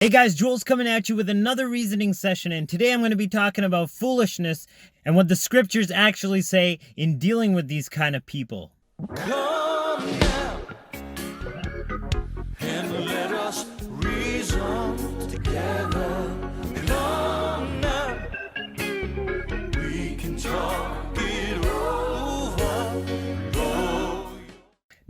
Hey guys, Joel's coming at you with another reasoning session, and today I'm going to be talking about foolishness and what the scriptures actually say in dealing with these kind of people. Come now and let us reason together. Come now, we can talk it over.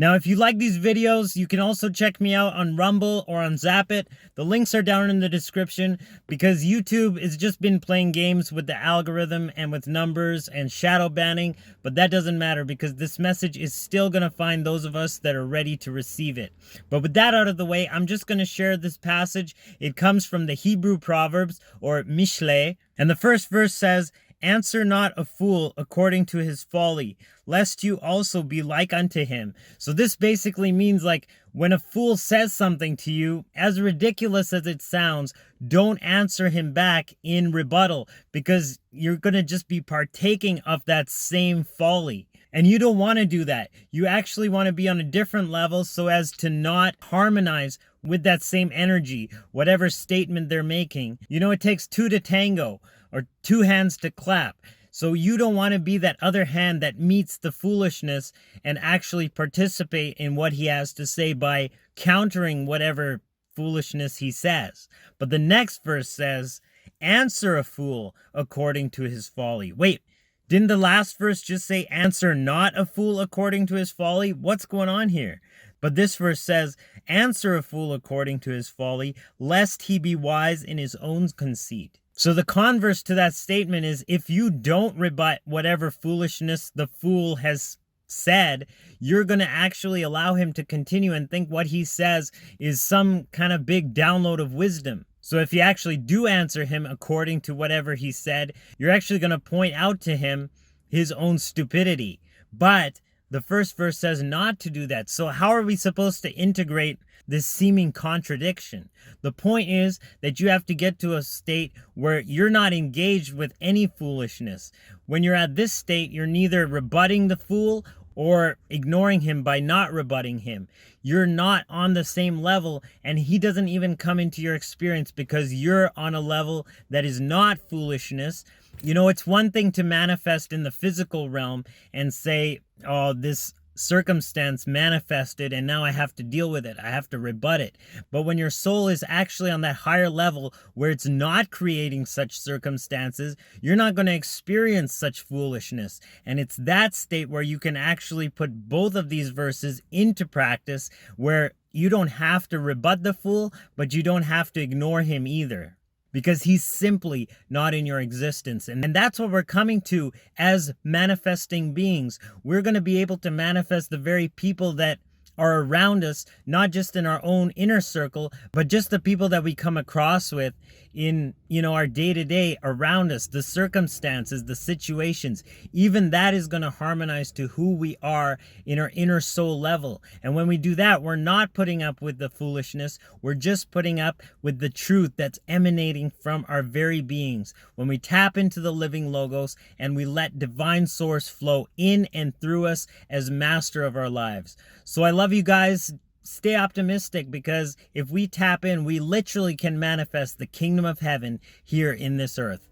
Now, if you like these videos, you can also check me out on Rumble or on Zappit. The links are down in the description because YouTube has just been playing games with the algorithm and with numbers and shadow banning, but that doesn't matter because this message is still going to find those of us that are ready to receive it. But with that out of the way, I'm just going to share this passage. It comes from the Hebrew Proverbs, or Mishlei, and the first verse says, "Answer not a fool according to his folly, lest you also be like unto him." So this basically means, like, when a fool says something to you, as ridiculous as it sounds, don't answer him back in rebuttal, because you're going to just be partaking of that same folly. And you don't want to do that. You actually want to be on a different level so as to not harmonize with that same energy, whatever statement they're making. You know, it takes two to tango, or two hands to clap. So you don't want to be that other hand that meets the foolishness and actually participate in what he has to say by countering whatever foolishness he says. But the next verse says, "Answer a fool according to his folly." Wait, didn't the last verse just say, "Answer not a fool according to his folly"? What's going on here? But this verse says, "Answer a fool according to his folly, lest he be wise in his own conceit." So the converse to that statement is, if you don't rebut whatever foolishness the fool has said, you're going to actually allow him to continue and think what he says is some kind of big download of wisdom. So if you actually do answer him according to whatever he said, you're actually going to point out to him his own stupidity. But the first verse says not to do that. So how are we supposed to integrate this seeming contradiction? The point is that you have to get to a state where you're not engaged with any foolishness. When you're at this state, you're neither rebutting the fool or ignoring him by not rebutting him. You're not on the same level, and he doesn't even come into your experience because you're on a level that is not foolishness. You know, it's one thing to manifest in the physical realm and say, "Oh, this circumstance manifested and now I have to deal with it. I have to rebut it." But when your soul is actually on that higher level where it's not creating such circumstances, you're not going to experience such foolishness. And it's that state where you can actually put both of these verses into practice, where you don't have to rebut the fool, but you don't have to ignore him either, because he's simply not in your existence. And that's what we're coming to as manifesting beings. We're going to be able to manifest the very people that are around us, not just in our own inner circle, but just the people that we come across with in, our day-to-day around us, the circumstances, the situations. Even that is going to harmonize to who we are in our inner soul level. And when we do that, we're not putting up with the foolishness. We're just putting up with the truth that's emanating from our very beings. When we tap into the living logos and we let divine source flow in and through us as master of our lives. So I love you guys. Stay optimistic, because if we tap in, we literally can manifest the kingdom of heaven here in this earth.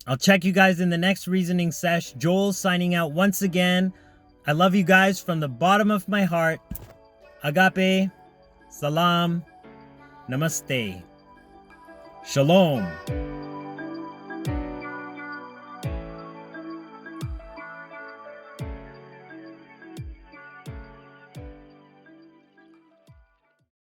I'll check you guys in the next reasoning sesh. Joel signing out once again. I love you guys from the bottom of my heart. Agape, Salaam, Namaste, Shalom.